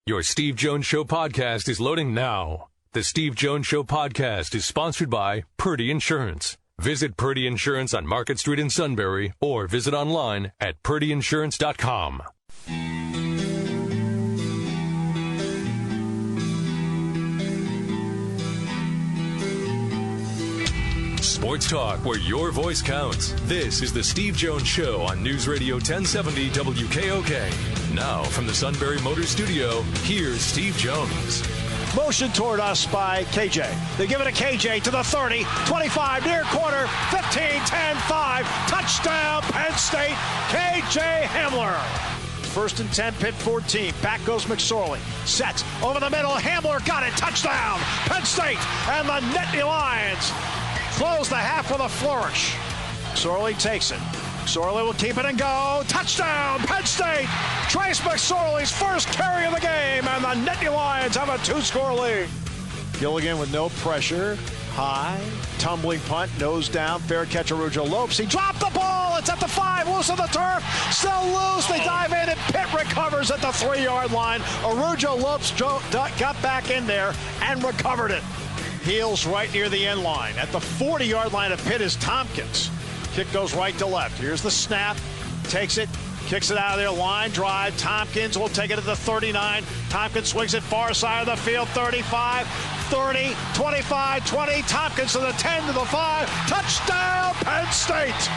Your Steve Jones Show podcast is loading now. The Steve Jones Show podcast is sponsored by Purdy Insurance. Visit Purdy Insurance on Market Street in Sunbury or visit online at purdyinsurance.com. Sports talk where your voice counts. This is the Steve Jones Show on News Radio 1070 WKOK. Now from the Sunbury Motors Studio, here's Steve Jones. Motion toward us by KJ. They give it to KJ to the 30, 25, near corner, 15, 10, 5. Touchdown, Penn State, KJ Hamler. First and 10, Pitt 14. Back goes McSorley. Sets over the middle. Hamler got it. Touchdown, Penn State. And the Nittany Lions close the half with a flourish. McSorley takes it. McSorley will keep it and go. Touchdown, Penn State. Trace McSorley's first carry of the game, and the Nittany Lions have a 2-score lead. Gilligan with no pressure. High, tumbling punt, nose down, fair catch. Arujo Lopes. He dropped the ball. It's at the 5, loose on the turf. Still loose. They dive in, and Pitt recovers at the 3-yard line. Arujo Lopes got back in there and recovered it. Heels right near the end line. At the 40-yard line of Pitt is Tompkins. Kick goes right to left. Here's the snap. Takes it. Kicks it out of there. Line drive. Tompkins will take it at the 39. Tompkins swings it far side of the field. 35, 30, 25, 20. Tompkins to the 10, to the 5. Touchdown, Penn State.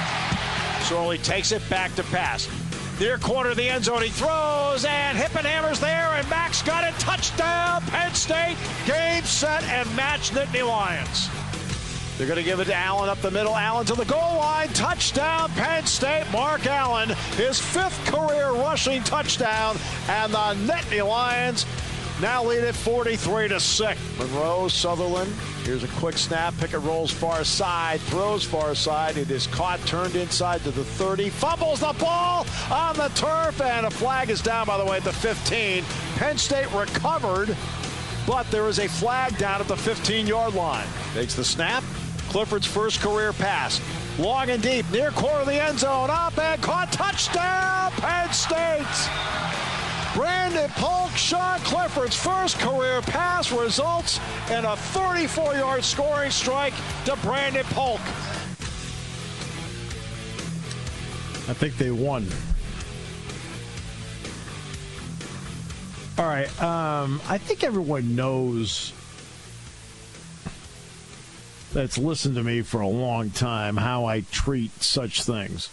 Sorley takes it back to pass. Near corner of the end zone. He throws, and Hippenhammer's there, and Max got it. Touchdown, Penn State. Game, set, and match Nittany Lions. They're going to give it to Allen up the middle. Allen to the goal line. Touchdown, Penn State. Mark Allen, his 5th career rushing touchdown. And the Nittany Lions now lead it 43-6. Monroe, Sutherland. Here's a quick snap. Pickett rolls far side. Throws far side. It is caught. Turned inside to the 30. Fumbles the ball on the turf. And a flag is down, by the way, at the 15. Penn State recovered, but there is a flag down at the 15-yard line. Takes the snap. Clifford's first career pass. Long and deep, near corner of the end zone. Up and caught. Touchdown, Penn State. Brandon Polk, Sean Clifford's first career pass results in a 34-yard scoring strike to Brandon Polk. I think they won. All right. I think everyone knows that's listened to me for a long time how I treat such things.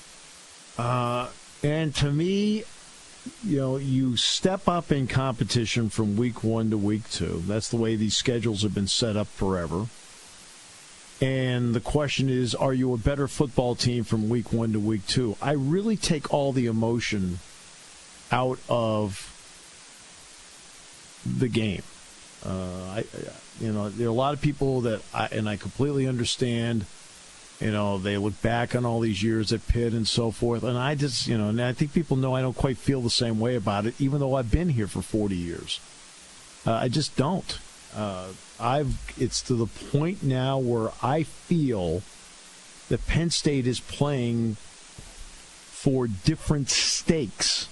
And to me, you step up in competition from week 1 to week 2. That's the way these schedules have been set up forever. And the question is, are you a better football team from week 1 to week 2? I really take all the emotion out of the game. There are a lot of people that I completely understand. They look back on all these years at Pitt and so forth, and I just, and I think people know I don't quite feel the same way about it, even though I've been here for 40 years. I just don't. It's to the point now where I feel that Penn State is playing for different stakes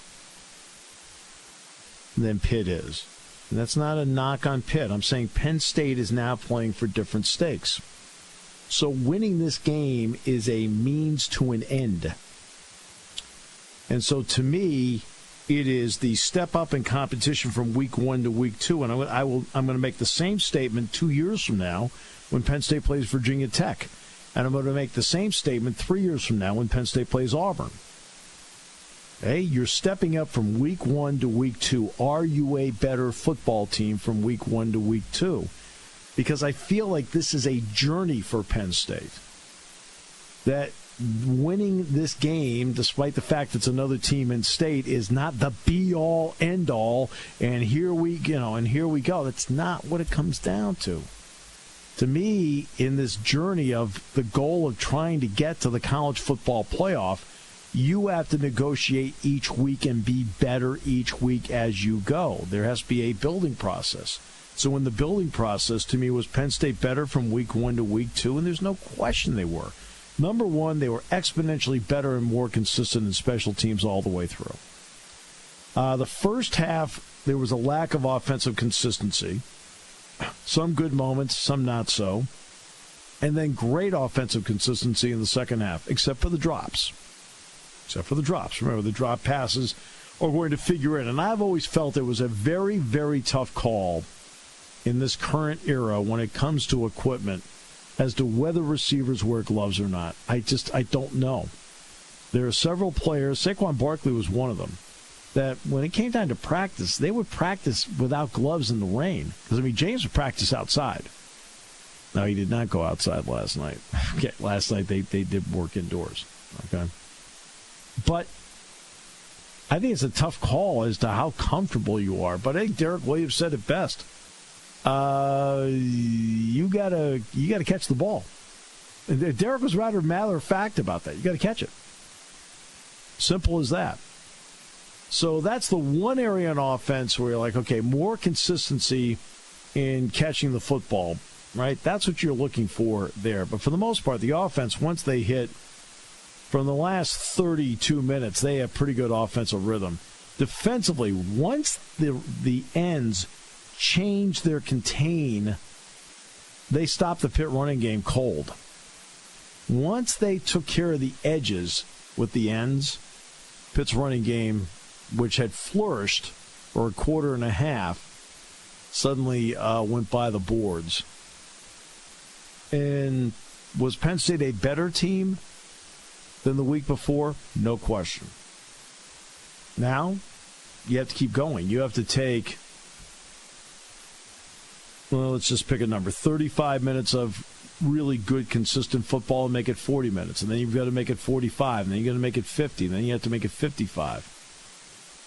than Pitt is. And that's not a knock on Pitt. I'm saying Penn State is now playing for different stakes. So winning this game is a means to an end. And so to me, it is the step up in competition from week 1 to week 2. And I'm going to make the same statement 2 years from now when Penn State plays Virginia Tech. And I'm going to make the same statement 3 years from now when Penn State plays Auburn. Hey, you're stepping up from week 1 to week 2. Are you a better football team from week 1 to week 2? Because I feel like this is a journey for Penn State. That winning this game, despite the fact it's another team in state, is not the be-all, end-all, and here we go. That's not what it comes down to. To me, in this journey of the goal of trying to get to the college football playoff, you have to negotiate each week and be better each week as you go. There has to be a building process. So in the building process, to me, was Penn State better from week 1 to week 2? And there's no question they were. Number one, they were exponentially better and more consistent in special teams all the way through. The first half there was a lack of offensive consistency. Some good moments, some not so. And then great offensive consistency in the second half, except for the drops. Remember, the drop passes are going to figure in. And I've always felt it was a very, very tough call in this current era when it comes to equipment as to whether receivers wear gloves or not. I don't know. There are several players, Saquon Barkley was one of them, that when it came time to practice, they would practice without gloves in the rain. Because, James would practice outside. Now, he did not go outside last night. Okay, last night they did work indoors. Okay. But I think it's a tough call as to how comfortable you are. But I think Derek Williams said it best. You gotta catch the ball. And Derek was rather matter of fact about that. You got to catch it. Simple as that. So that's the one area on offense where you're like, okay, more consistency in catching the football, right? That's what you're looking for there. But for the most part, the offense, once they hit from the last 32 minutes, they have pretty good offensive rhythm. Defensively, once the ends change their contain, they stopped the Pitt running game cold. Once they took care of the edges with the ends, Pitt's running game, which had flourished for a quarter and a half, suddenly went by the boards. And was Penn State a better team than the week before? No question. Now, you have to keep going. You have to take, well, let's just pick a number, 35 minutes of really good, consistent football and make it 40 minutes. And then you've got to make it 45. And then you've got to make it 50. And then you have to make it 55.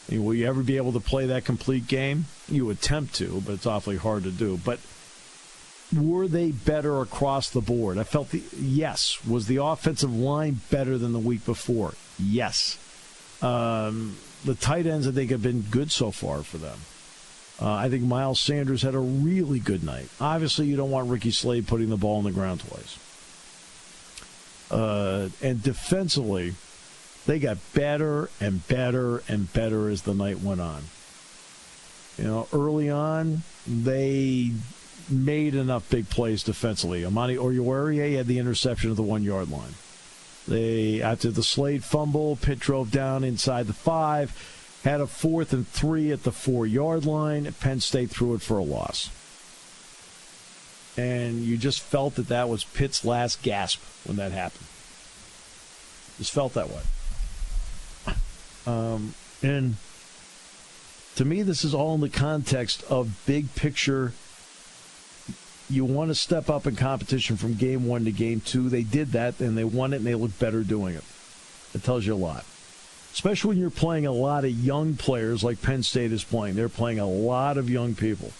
I mean, will you ever be able to play that complete game? You attempt to, but it's awfully hard to do. But were they better across the board? I felt yes. Was the offensive line better than the week before? Yes. The tight ends, I think, have been good so far for them. I think Miles Sanders had a really good night. Obviously, you don't want Ricky Slade putting the ball on the ground twice. And defensively, they got better and better and better as the night went on. Early on, they made enough big plays defensively. Amani Oruwariye had the interception at the 1-yard line. After the Slade fumble, Pitt drove down inside the 5. Had a 4th and 3 at the 4-yard line. Penn State threw it for a loss. And you just felt that was Pitt's last gasp when that happened. Just felt that way. And to me, this is all in the context of big picture. You want to step up in competition from game 1 to game 2. They did that, and they won it, and they look better doing it. It tells you a lot. Especially when you're playing a lot of young players like Penn State is playing. They're playing a lot of young people.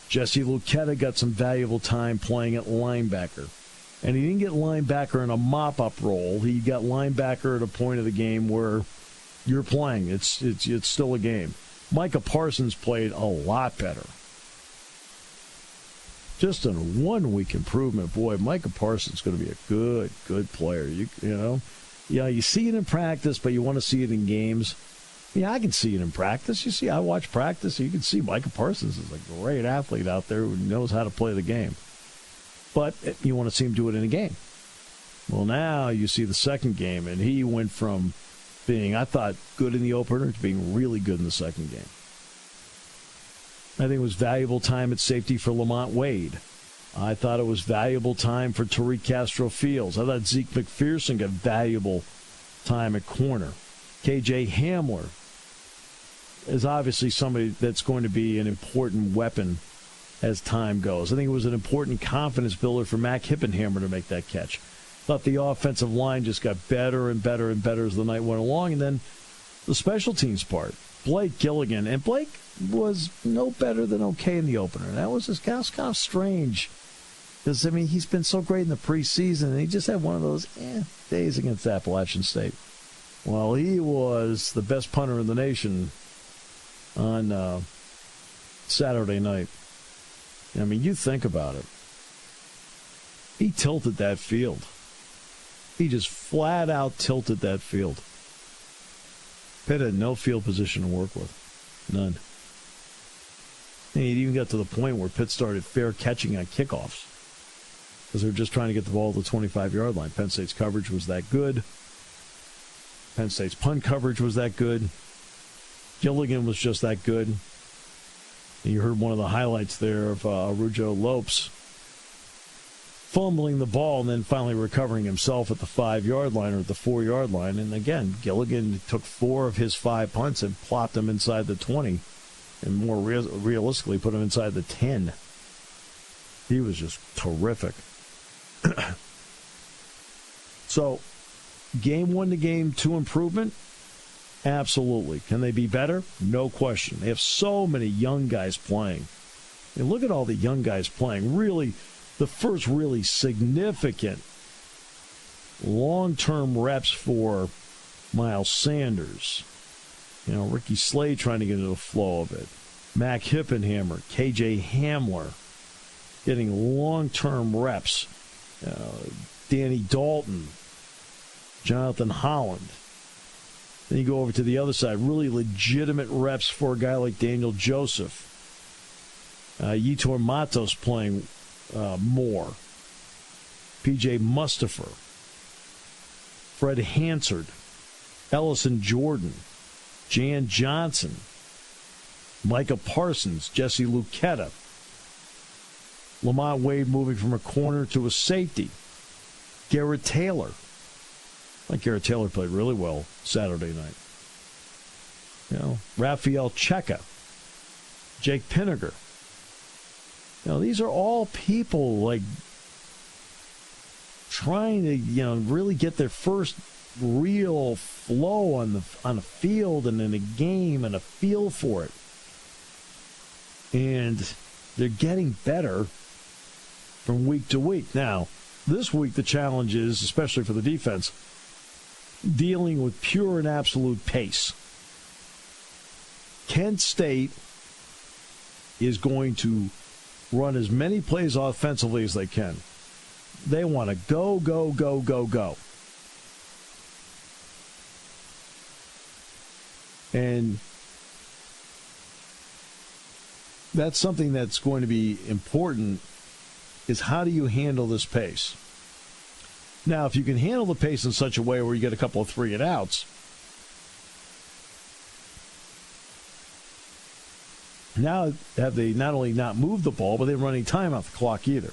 Jesse Luketa got some valuable time playing at linebacker. And he didn't get linebacker in a mop-up role. He got linebacker at a point of the game where you're playing. It's still a game. Micah Parsons played a lot better. Just a 1-week improvement. Boy, Micah Parsons is going to be a good player. You know. Yeah, you see it in practice, but you want to see it in games. Yeah, I can see it in practice. You see, I watch practice. You can see Micah Parsons is a great athlete out there who knows how to play the game. But you want to see him do it in a game. Well, now you see the second game, and he went from being, I thought, good in the opener to being really good in the second game. I think it was valuable time at safety for Lamont Wade. I thought it was valuable time for Tariq Castro-Fields. I thought Zeke McPherson got valuable time at corner. K.J. Hamler is obviously somebody that's going to be an important weapon as time goes. I think it was an important confidence builder for Mac Hippenhammer to make that catch. Thought the offensive line just got better and better and better as the night went along. And then the special teams part. Blake Gilligan. And Blake was no better than okay in the opener. That was just kind of strange. Because, I mean, he's been so great in the preseason, and he just had one of those days against Appalachian State. Well, he was the best punter in the nation on Saturday night. I mean, you think about it. He tilted that field. He just flat out tilted that field. Pitt had no field position to work with. None. And it even got to the point where Pitt started fair catching on kickoffs because they were just trying to get the ball to the 25-yard line. Penn State's coverage was that good. Penn State's punt coverage was that good. Gilligan was just that good. And you heard one of the highlights there of Arujo Lopes fumbling the ball and then finally recovering himself at the 5-yard line or at the 4-yard line. And again, Gilligan took 4 of his 5 punts and plopped them inside the 20 and more realistically put them inside the 10. He was just terrific. So, game 1 to game 2 improvement? Absolutely. Can they be better? No question. They have so many young guys playing. And look at all the young guys playing. Really, the first really significant long-term reps for Miles Sanders. You know, Ricky Slade trying to get into the flow of it. Mac Hippenhammer, KJ Hamler getting long-term reps. Danny Dalton, Jonathan Holland. Then you go over to the other side, really legitimate reps for a guy like Daniel Joseph. Yetur Matos playing more. P.J. Mustafer. Fred Hansard. Ellison Jordan. Jan Johnson. Micah Parsons. Jesse Lucchetta. Lamont Wade moving from a corner to a safety. Garrett Taylor. I think Garrett Taylor played really well Saturday night. You know, Raphael Cheka, Jake Pinniger. You know, these are all people like trying to, you know, really get their first real flow on a field and in a game and a feel for it. And they're getting better from week to week. Now, this week the challenge is, especially for the defense, dealing with pure and absolute pace. Kent State is going to run as many plays offensively as they can. They want to go, go, go, go, go. And that's something that's going to be important, is how do you handle this pace? Now, if you can handle the pace in such a way where you get a couple of 3-and-outs, now have they not only not moved the ball, but they're running time off the clock either.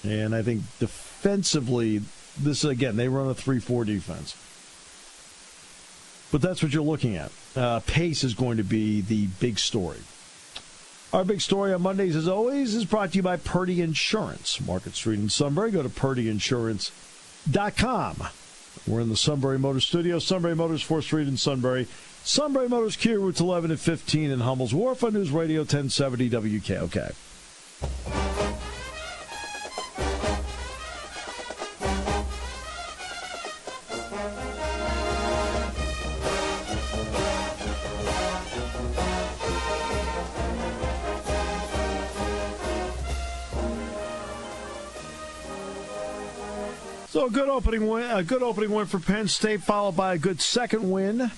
And I think defensively, this again, they run a 3-4 defense. But that's what you're looking at. Pace is going to be the big story. Our big story on Mondays, as always, is brought to you by Purdy Insurance. Market Street in Sunbury. Go to purdyinsurance.com. We're in the Sunbury Motors studio. Sunbury Motors, 4th Street in Sunbury. Sunbury Motors, Kia, routes 11 and 15 in Hummel's Wharf on News Radio 1070 WKOK. So a good opening win for Penn State, followed by a good second win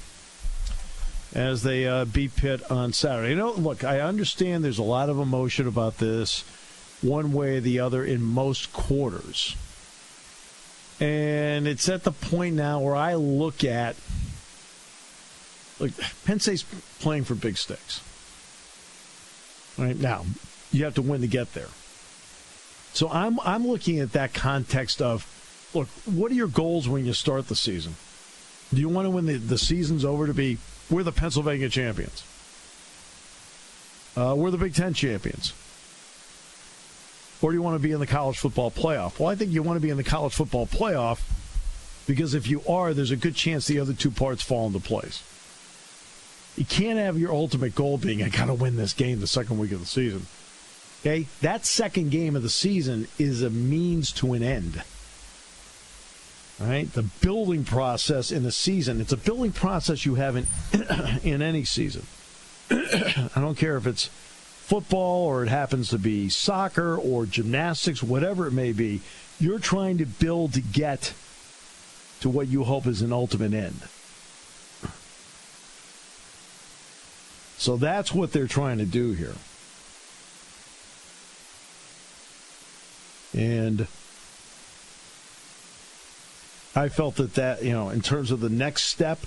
as they beat Pitt on Saturday. You know, look, I understand there's a lot of emotion about this, one way or the other, in most quarters. And it's at the point now where I look at, look, Penn State's playing for big stakes. Right now, you have to win to get there. So I'm looking at that context of, look, what are your goals when you start the season? Do you want to, when the season's over, to be, we're the Pennsylvania champions? We're the Big Ten champions? Or do you want to be in the college football playoff? Well, I think you want to be in the college football playoff because if you are, there's a good chance the other two parts fall into place. You can't have your ultimate goal being, I got to win this game the second week of the season. Okay? That second game of the season is a means to an end. All right, the building process in a season, it's a building process you have in any season. I don't care if it's football or it happens to be soccer or gymnastics, whatever it may be. You're trying to build to get to what you hope is an ultimate end. So that's what they're trying to do here. And I felt that, in terms of the next step,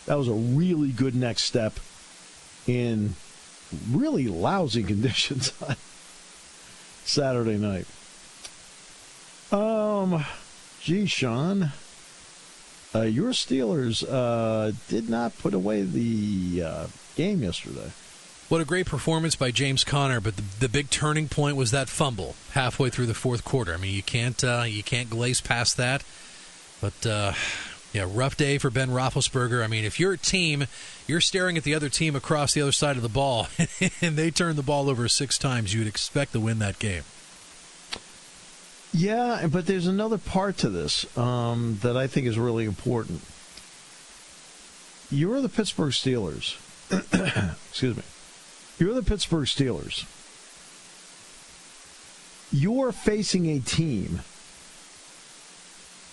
that was a really good next step in really lousy conditions on Saturday night. Sean, your Steelers did not put away the game yesterday. What a great performance by James Conner, but the big turning point was that fumble halfway through the fourth quarter. I mean, you can't glaze past that. But rough day for Ben Roethlisberger. I mean, if you're a team, you're staring at the other team across the other side of the ball, and they turn the ball over 6 times, you'd expect to win that game. Yeah, but there's another part to this that I think is really important. You're the Pittsburgh Steelers. Excuse me. You're the Pittsburgh Steelers. You're facing a team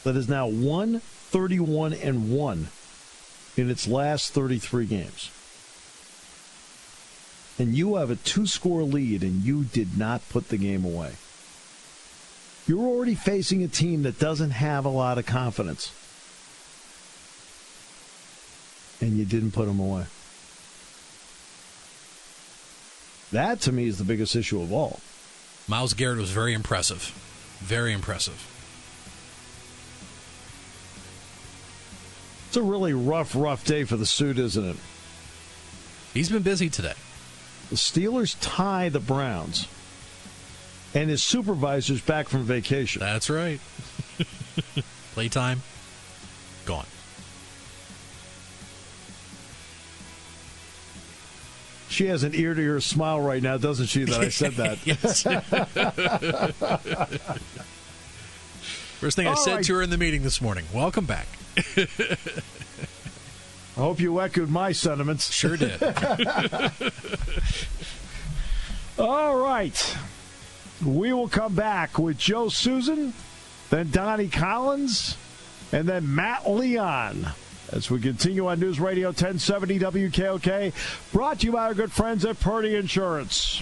that is now 1-31-1 in its last 33 games. And you have a 2-score lead, and you did not put the game away. You're already facing a team that doesn't have a lot of confidence. And you didn't put them away. That, to me, is the biggest issue of all. Myles Garrett was very impressive. Very impressive. It's a really rough day for the suit, isn't it? He's been busy today. The Steelers tie the Browns. And his supervisor's back from vacation. That's right. Playtime, gone. She has an ear-to-ear smile right now, doesn't she, that I said that? Yes. First thing I said to her in the meeting this morning, welcome back. I hope you echoed my sentiments. Sure did. All right. We will come back with Joe Susan, then Donnie Collins, and then Matt Leon as we continue on News Radio 1070 WKOK, brought to you by our good friends at Purdy Insurance.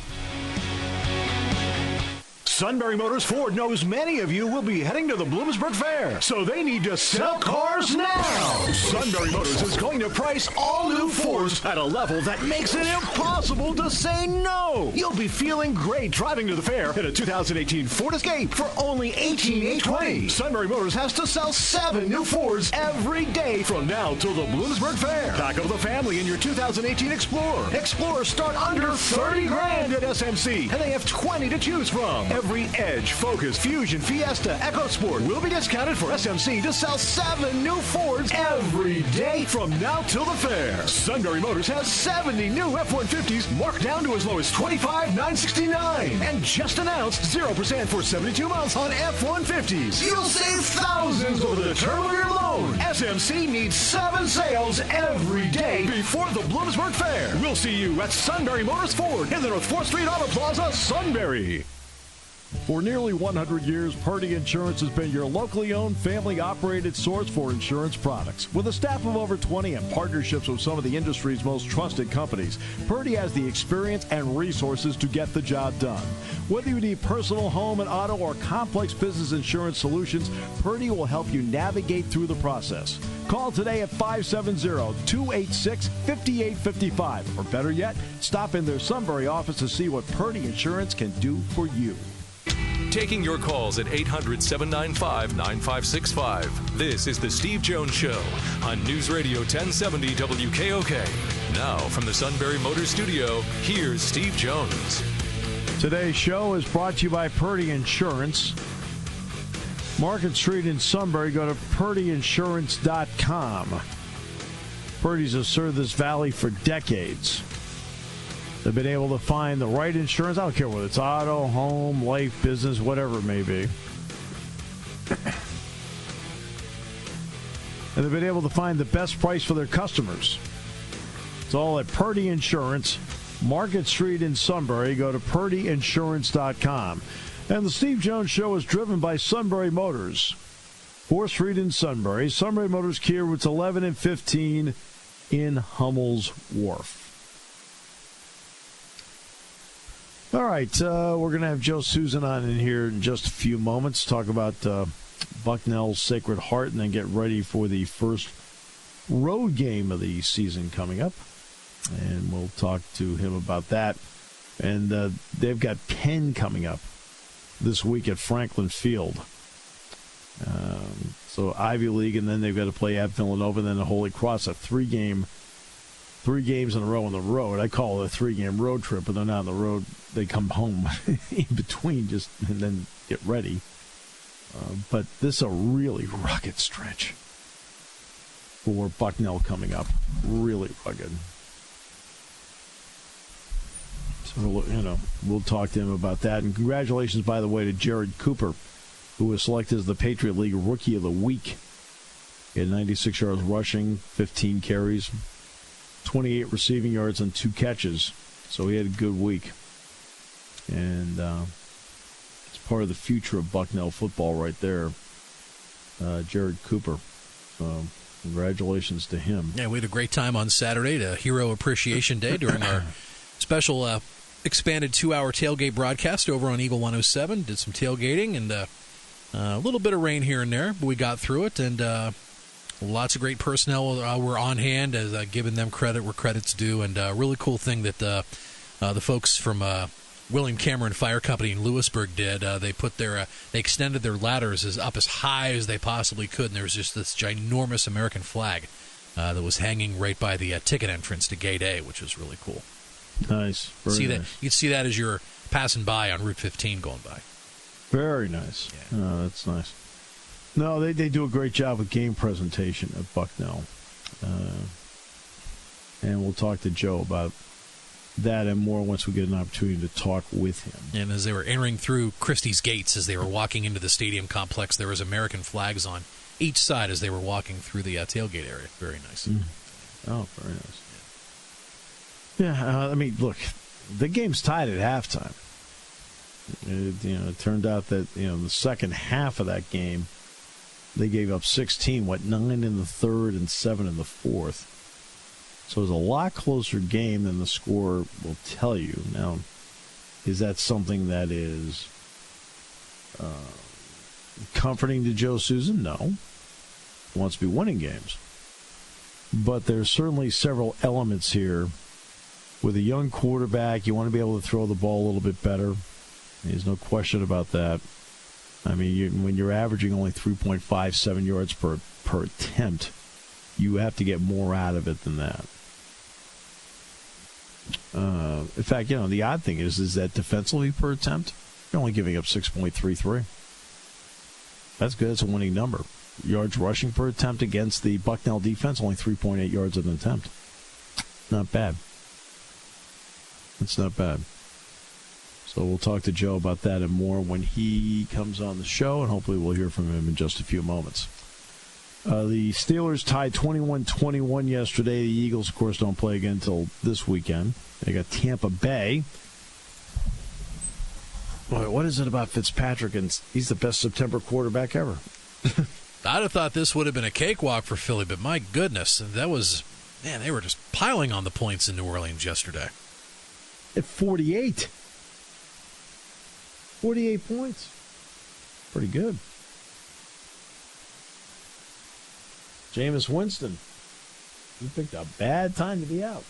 Sunbury Motors Ford knows many of you will be heading to the Bloomsburg Fair, so they need to sell cars now. Sunbury Motors is going to price all new Fords at a level that makes it impossible to say no. You'll be feeling great driving to the fair in a 2018 Ford Escape for only $18,820. Sunbury Motors has to sell 7 new Fords every day from now till the Bloomsburg Fair. Pack up the family in your 2018 Explorer. Explorers start under $30,000 at SMC, and they have 20 to choose from. Every Edge, Focus, Fusion, Fiesta, EcoSport will be discounted for SMC to sell 7 new Fords every day from now till the fair. Sunbury Motors has 70 new F-150s marked down to as low as $25,969 and just announced 0% for 72 months on F-150s. You'll save thousands over the term of your loan. SMC needs 7 sales every day before the Bloomsburg Fair. We'll see you at Sunbury Motors Ford in the North 4th Street Auto Plaza, Sunbury. For nearly 100 years, Purdy Insurance has been your locally owned, family-operated source for insurance products. With a staff of over 20 and partnerships with some of the industry's most trusted companies, Purdy has the experience and resources to get the job done. Whether you need personal, home, and auto, or complex business insurance solutions, Purdy will help you navigate through the process. Call today at 570-286-5855. Or better yet, stop in their Sunbury office to see what Purdy Insurance can do for you. Taking your calls at 800-795-9565. This is the Steve Jones Show on News Radio 1070 WKOK. Now from the Sunbury Motors Studio, here's Steve Jones. Today's show is brought to you by Purdy Insurance. Market Street in Sunbury. Go to purdyinsurance.com. Purdy's have served this valley for decades. They've been able to find the right insurance. I don't care whether it's auto, home, life, business, whatever it may be. And they've been able to find the best price for their customers. It's all at Purdy Insurance, Market Street in Sunbury. Go to purdyinsurance.com. And the Steve Jones Show is driven by Sunbury Motors, 4th Street in Sunbury. Sunbury Motors Kia routes 11 and 15 in Hummel's Wharf. All right, we're going to have Joe Susan on in here in just a few moments, talk about Bucknell's Sacred Heart, and then get ready for the first road game of the season coming up. And we'll talk to him about that. And they've got Penn coming up this week at Franklin Field. So Ivy League, and then they've got to play at Villanova, and then the Holy Cross, a 3 games in a row on the road. I call it a 3-game road trip, but they're not on the road. They come home in between and then get ready. But this is a really rugged stretch for Bucknell coming up. Really rugged. So, we'll talk to him about that. And congratulations, by the way, to Jared Cooper, who was selected as the Patriot League Rookie of the Week. He had 96 yards rushing, 15 carries, 28 receiving yards, and 2 catches. So he had a good week. And it's part of the future of Bucknell football right there, Jared Cooper. So congratulations to him. Yeah, we had a great time on Saturday, to Hero Appreciation Day, during our special expanded 2-hour tailgate broadcast over on Eagle 107. Did some tailgating and a little bit of rain here and there, but we got through it, and lots of great personnel were on hand, as giving them credit where credit's due, and a really cool thing that the folks from William Cameron Fire Company in Lewisburg did. They extended their ladders up as high as they possibly could, and there was just this ginormous American flag that was hanging right by the ticket entrance to Gate A, which was really cool. Nice. Very nice. You'd see that as you're passing by on Route 15 going by. Very nice. Yeah. Oh, that's nice. No, they do a great job with game presentation at Bucknell. And we'll talk to Joe about that and more once we get an opportunity to talk with him. And as they were entering through Christie's gates, as they were walking into the stadium complex, there was American flags on each side as they were walking through the tailgate area. Very nice. Oh, very nice. Yeah, look, the game's tied at halftime. It turned out that, the second half of that game, they gave up 16, 9 in the third and 7 in the fourth. So it was a lot closer game than the score will tell you. Now, is that something that is comforting to Joe Susan? No. He wants to be winning games. But there's certainly several elements here. With a young quarterback, you want to be able to throw the ball a little bit better. There's no question about that. I mean, when you're averaging only 3.57 yards per attempt, you have to get more out of it than that. In fact, the odd thing is that defensively per attempt, you're only giving up 6.33. That's good. It's a winning number. Yards rushing per attempt against the Bucknell defense, only 3.8 yards an attempt. Not bad. It's not bad. So we'll talk to Joe about that and more when he comes on the show, and hopefully we'll hear from him in just a few moments. The Steelers tied 21-21 yesterday. The Eagles, of course, don't play again until this weekend. They got Tampa Bay. Boy, what is it about Fitzpatrick? And he's the best September quarterback ever. I'd have thought this would have been a cakewalk for Philly, but my goodness, they were just piling on the points in New Orleans yesterday. At 48. 48 points. Pretty good. Jameis Winston. You picked a bad time to be out.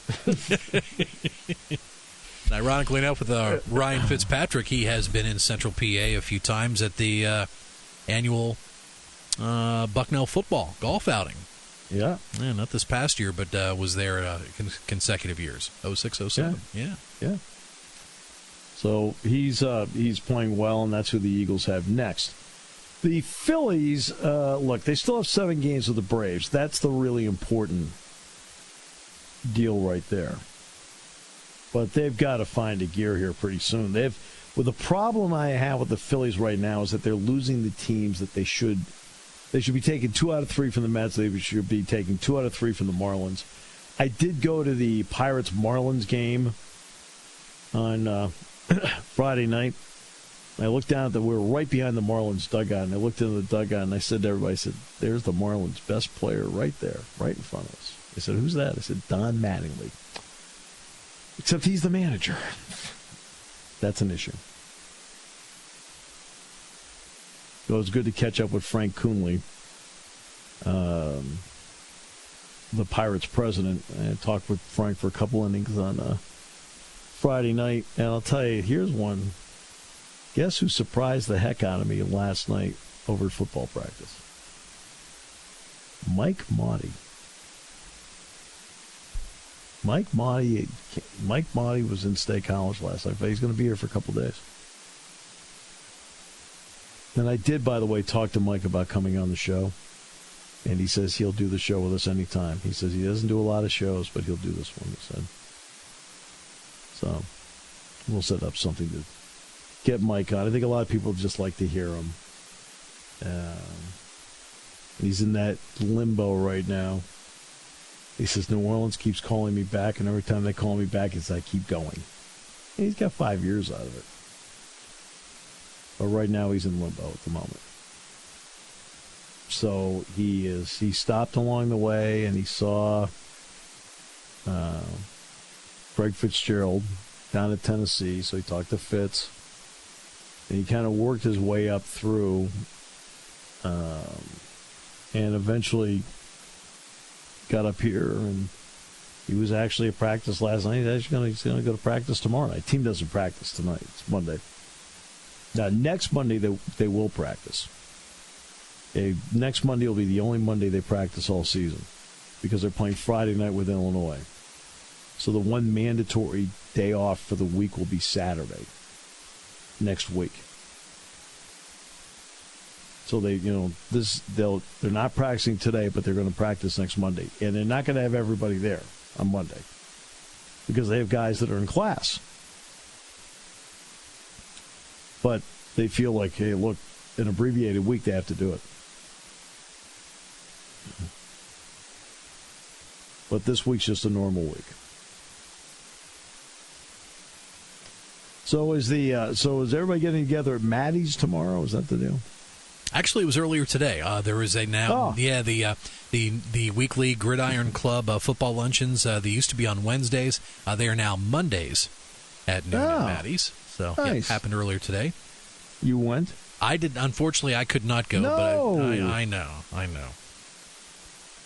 Ironically enough, with Ryan Fitzpatrick, he has been in Central PA a few times at the annual Bucknell football golf outing. Yeah. Not this past year, but was there consecutive years. 06, 07. Yeah. So he's playing well, and that's who the Eagles have next. The Phillies, look, they still have 7 games with the Braves. That's the really important deal right there. But they've got to find a gear here pretty soon. The problem I have with the Phillies right now is that they're losing the teams that they should be taking 2 out of 3 from the Mets. They should be taking 2 out of 3 from the Marlins. I did go to the Pirates-Marlins game on Friday night. I looked down we were right behind the Marlins dugout, and I looked into the dugout, and I said to everybody, I said, there's the Marlins' best player right there, right in front of us. They said, who's that? I said, Don Mattingly. Except he's the manager. That's an issue. So it was good to catch up with Frank Coonley, the Pirates president. I talked with Frank for a couple innings on Friday night, and I'll tell you, here's one. Guess who surprised the heck out of me last night over at football practice? Mike Motti. Mike Motti was in State College last night, but he's going to be here for a couple days. And I did, by the way, talk to Mike about coming on the show. And he says he'll do the show with us anytime. He says he doesn't do a lot of shows, but he'll do this one, he said. So we'll set up something to get Mike on. I think a lot of people just like to hear him. He's in that limbo right now. He says, New Orleans keeps calling me back, and every time they call me back, it's like, keep going. And he's got 5 years out of it. But right now he's in limbo at the moment. So he stopped along the way, and he saw Greg Fitzgerald down at Tennessee. So he talked to Fitz, and he kind of worked his way up through, and eventually got up here, and he was actually at practice last night. He's going to go to practice tomorrow night. Team doesn't practice tonight. It's Monday. Now, next Monday, they will practice. Next Monday will be the only Monday they practice all season because they're playing Friday night with Illinois. So the one mandatory day off for the week will be Saturday next week. So they're not practicing today, but they're going to practice next Monday. And they're not going to have everybody there on Monday because they have guys that are in class. But they feel like, hey, look, an abbreviated week, they have to do it. But this week's just a normal week. So is everybody getting together at Maddie's tomorrow? Is that the deal? Actually, it was earlier today. There is the weekly Gridiron Club football luncheons. They used to be on Wednesdays. They are now Mondays at noon at Maddie's. So nice. Yeah, it happened earlier today. You went? I did. Unfortunately, I could not go. No. But I know.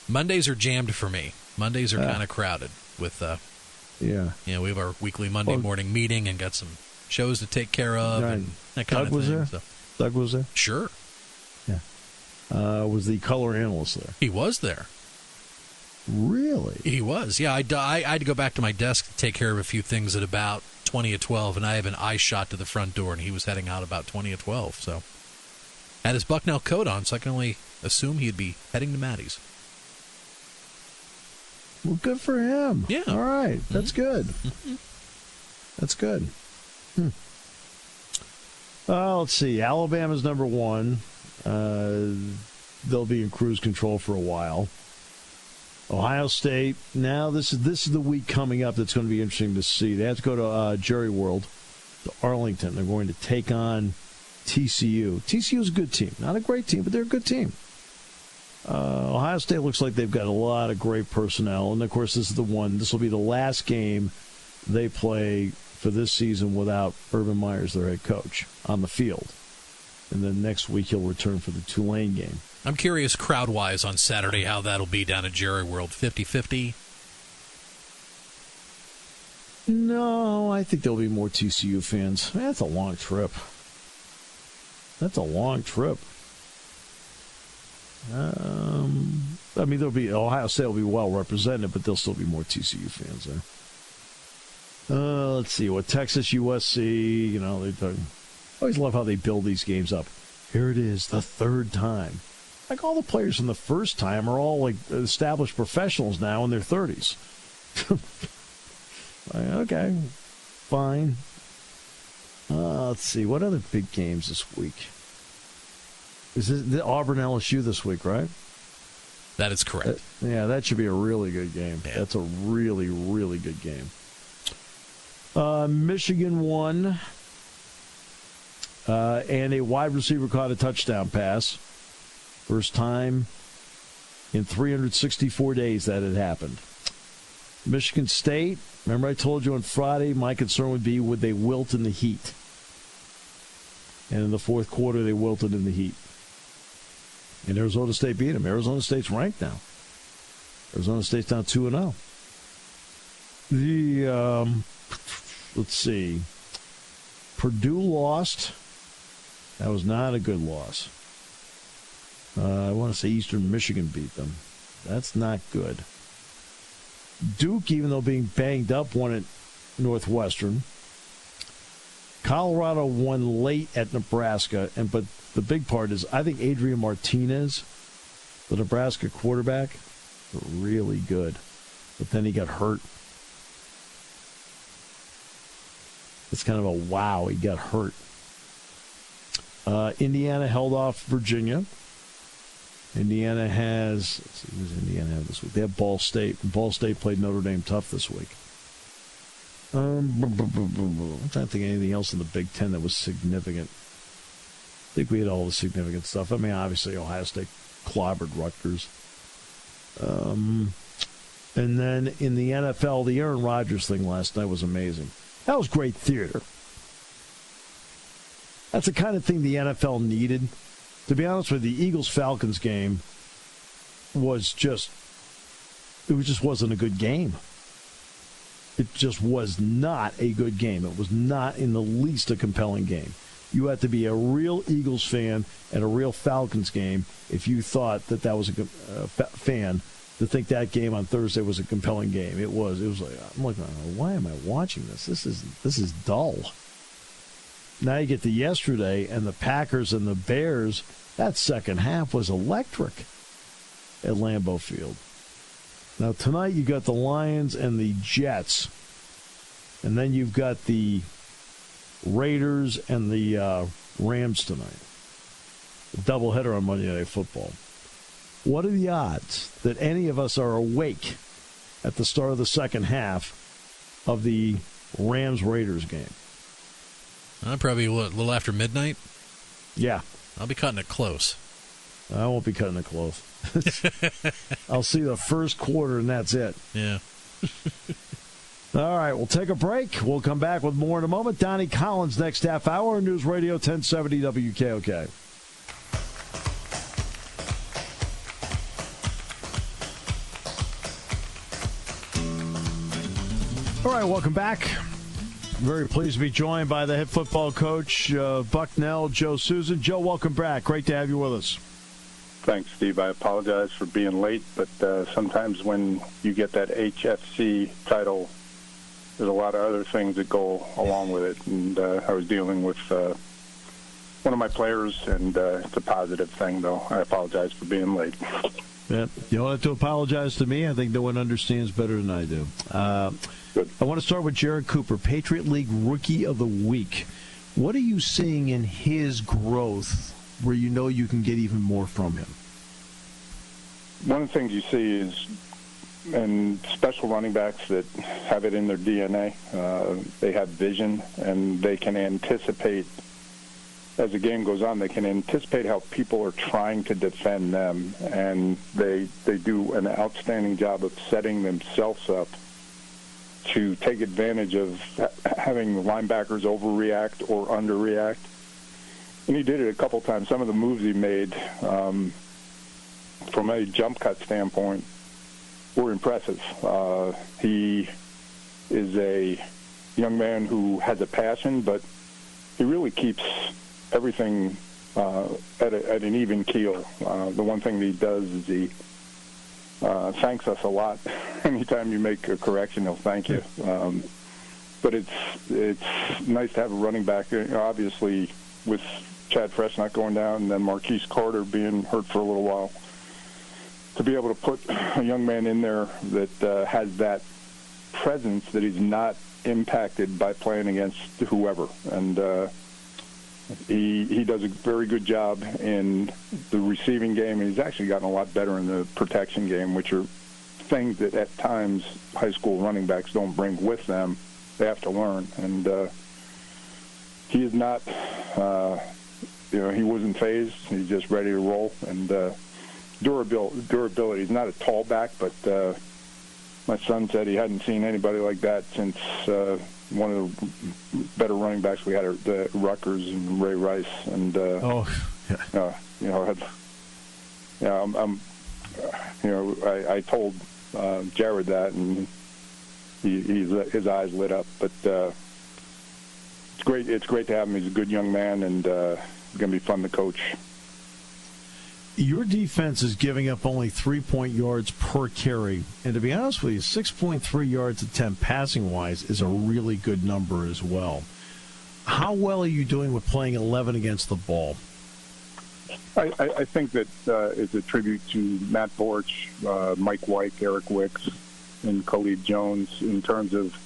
Mondays are jammed for me. Mondays are kind of crowded with. We have our weekly Monday morning meeting and got some shows to take care of and that kind Doug of was thing. there? So. Doug was there? Sure. Yeah. Was the color analyst there? He was there. Really? He was. Yeah, I had to go back to my desk to take care of a few things at about 20 at 12, and I have an eye shot to the front door, and he was heading out about 20 at 12. So, had his Bucknell coat on, so I can only assume he'd be heading to Maddie's. Well, good for him. Yeah. All right. That's good. That's good. Let's see. Alabama's number one. They'll be in cruise control for a while. Ohio State. Now this is the week coming up that's going to be interesting to see. They have to go to Jerry World, to Arlington. They're going to take on TCU. TCU's a good team. Not a great team, but they're a good team. Ohio State looks like they've got a lot of great personnel. And, of course, this will be the last game they play for this season without Urban Meyers, their head coach, on the field. And then next week he'll return for the Tulane game. I'm curious, crowd-wise, on Saturday, how that'll be down at Jerry World. 50-50? No, I think there'll be more TCU fans. That's a long trip. There'll be Ohio State will be well represented, but there'll still be more TCU fans there. Let's see what Texas, USC. They always love how they build these games up. Here it is, the third time. Like all the players from the first time are all like established professionals now in their 30s. Okay, fine. Let's see what other big games this week. Is this the Auburn LSU this week, right? That is correct. That should be a really good game. Yeah. That's a really, really good game. Michigan won, and a wide receiver caught a touchdown pass. First time in 364 days that had happened. Michigan State Remember I told you on Friday my concern would be would they wilt in the heat? And in the fourth quarter, they wilted in the heat. And Arizona State beat them. Arizona State's ranked now. Arizona State's now 2-0. Let's see. Purdue lost. That was not a good loss. I want to say Eastern Michigan beat them. That's not good. Duke, even though being banged up, won at Northwestern. Colorado won late at Nebraska, but the big part is I think Adrian Martinez, the Nebraska quarterback, really good. But then he got hurt. It's kind of a wow, he got hurt. Indiana held off Virginia. Indiana has, let's see, who's Indiana have this week? They have Ball State. Ball State played Notre Dame tough this week. I'm trying to think of anything else in the Big Ten that was significant. I think we had all the significant stuff. I mean, obviously, Ohio State clobbered Rutgers. And then in the NFL, the Aaron Rodgers thing last night was amazing. That was great theater. That's the kind of thing the NFL needed. To be honest with you, the Eagles-Falcons game just wasn't a good game. It just was not a good game. It was not in the least a compelling game. You had to be a real Eagles fan at a real Falcons game if you thought that was a fan to think that game on Thursday was a compelling game. It was like, I'm like, why am I watching this? This is dull. Now you get to yesterday and the Packers and the Bears. That second half was electric at Lambeau Field. Now, tonight you got the Lions and the Jets. And then you've got the Raiders and the Rams tonight. A doubleheader on Monday Night Football. What are the odds that any of us are awake at the start of the second half of the Rams-Raiders game? Probably a little after midnight? Yeah. I'll be cutting it close. I won't be cutting it close. I'll see the first quarter, and that's it. Yeah. All right, we'll take a break. We'll come back with more in a moment. Donnie Collins next half hour, News Radio 1070 WKOK. All right, welcome back. Very pleased to be joined by the head football coach, Bucknell, Joe Susan. Joe, welcome back. Great to have you with us. Thanks, Steve. I apologize for being late, but sometimes when you get that HFC title, there's a lot of other things that go along with it. And I was dealing with one of my players, and it's a positive thing, though. I apologize for being late. Yeah, you don't have to apologize to me. I think no one understands better than I do. Good. I want to start with Jared Cooper, Patriot League Rookie of the Week. What are you seeing in his growth where you know you can get even more from him? One of the things you see is, and special running backs that have it in their DNA, they have vision, and they can anticipate, as the game goes on, they can anticipate how people are trying to defend them, and they do an outstanding job of setting themselves up to take advantage of having the linebackers overreact or underreact. And he did it a couple times. Some of the moves he made from a jump cut standpoint were impressive. He is a young man who has a passion, but he really keeps everything at an even keel. The one thing that he does is he thanks us a lot. Anytime you make a correction, he'll thank you. But it's nice to have a running back. Obviously, with Chad Fresh not going down and then Marquise Carter being hurt for a little while, to be able to put a young man in there that has that presence, that he's not impacted by playing against whoever. And he does a very good job in the receiving game, and he's actually gotten a lot better in the protection game, which are things that at times high school running backs don't bring with them. They have to learn. And he is not, he wasn't phased. He's just ready to roll. And durability. He's not a tall back, but my son said he hadn't seen anybody like that since one of the better running backs we had at the Rutgers and Ray Rice. And I told Jared that, and his eyes lit up. But it's great. It's great to have him. He's a good young man, and it's going to be fun to coach. Your defense is giving up only 3 yards per carry. And to be honest with you, 6.3 yards attempt passing-wise is a really good number as well. How well are you doing with playing 11 against the ball? I think that it's a tribute to Matt Borch, Mike White, Eric Wicks, and Khalid Jones in terms of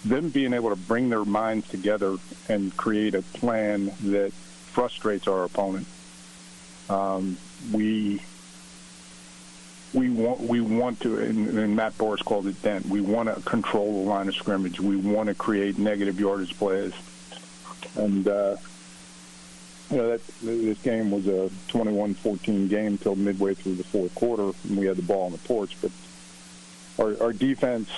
them being able to bring their minds together and create a plan that frustrates our opponent. We want to, and Matt Borch called it dent. We want to control the line of scrimmage. We want to create negative yardage plays, and this game was a 21-14 game until midway through the fourth quarter, and we had the ball on the porch. But our defense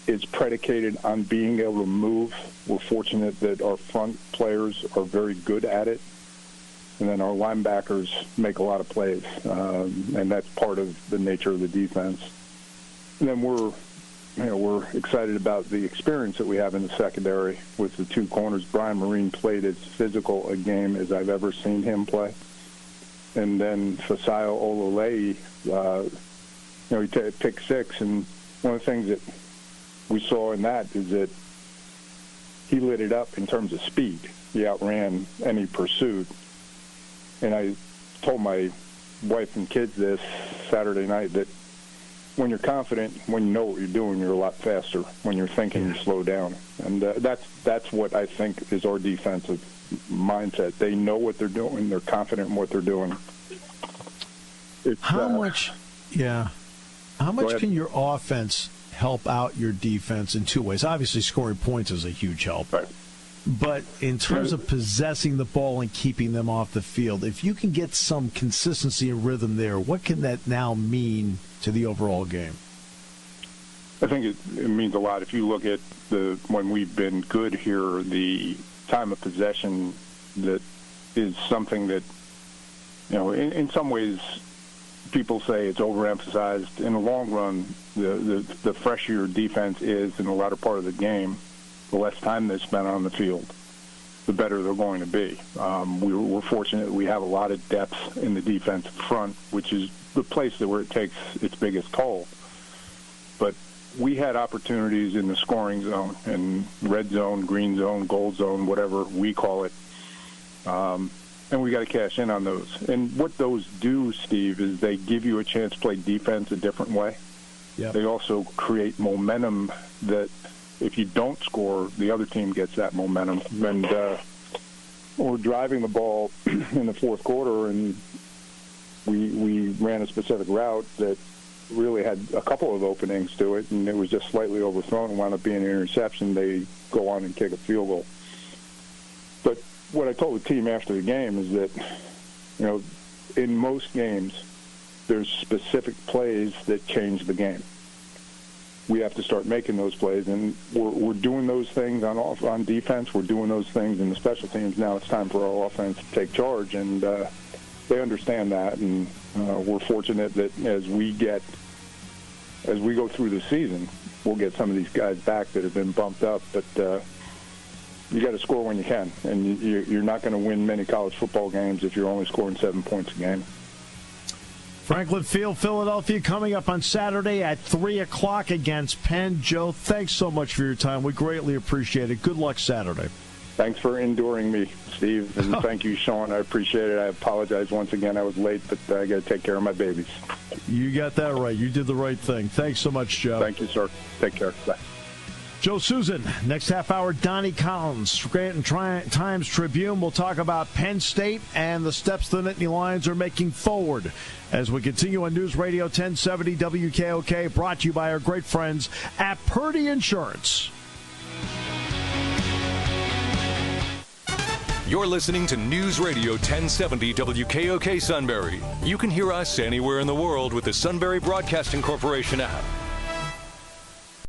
is predicated on being able to move. We're fortunate that our front players are very good at it. And then our linebackers make a lot of plays, and that's part of the nature of the defense. And then we're excited about the experience that we have in the secondary with the two corners. Brian Marine played as physical a game as I've ever seen him play. And then Fasayo Ololei, he picked six, and one of the things that we saw in that is that he lit it up in terms of speed. He outran any pursuit. And I told my wife and kids this Saturday night that when you're confident, when you know what you're doing, you're a lot faster. When you're thinking, you slow down. And that's what I think is our defensive mindset. They know what they're doing. They're confident in what they're doing. How much can your offense help out your defense in two ways? Obviously, scoring points is a huge help. Right. But in terms of possessing the ball and keeping them off the field, if you can get some consistency and rhythm there, what can that now mean to the overall game? I think it means a lot. If you look at when we've been good here, the time of possession that is something that, in some ways people say it's overemphasized. In the long run, the fresher your defense is in the latter part of the game, the less time they spend on the field, the better they're going to be. We're fortunate we have a lot of depth in the defensive front, which is the place where it takes its biggest toll. But we had opportunities in the scoring zone, and red zone, green zone, gold zone, whatever we call it, and we got to cash in on those. And what those do, Steve, is they give you a chance to play defense a different way. Yep. They also create momentum that if you don't score, the other team gets that momentum. And we're driving the ball in the fourth quarter, and we ran a specific route that really had a couple of openings to it, and it was just slightly overthrown and wound up being an interception. They go on and kick a field goal. But what I told the team after the game is that, in most games, there's specific plays that change the game. We have to start making those plays, and we're doing those things on defense. We're doing those things in the special teams. Now it's time for our offense to take charge, and they understand that. And we're fortunate that as we go through the season, we'll get some of these guys back that have been bumped up. But you got to score when you can, and you're not going to win many college football games if you're only scoring 7 points a game. Franklin Field, Philadelphia, coming up on Saturday at 3 o'clock against Penn. Joe, thanks so much for your time. We greatly appreciate it. Good luck Saturday. Thanks for enduring me, Steve, and thank you, Sean. I appreciate it. I apologize once again. I was late, but I got to take care of my babies. You got that right. You did the right thing. Thanks so much, Joe. Thank you, sir. Take care. Bye. Joe Susan, next half hour, Donnie Collins, Scranton Times-Tribune. We'll talk about Penn State and the steps the Nittany Lions are making forward as we continue on News Radio 1070 WKOK, brought to you by our great friends at Purdy Insurance. You're listening to News Radio 1070 WKOK Sunbury. You can hear us anywhere in the world with the Sunbury Broadcasting Corporation app.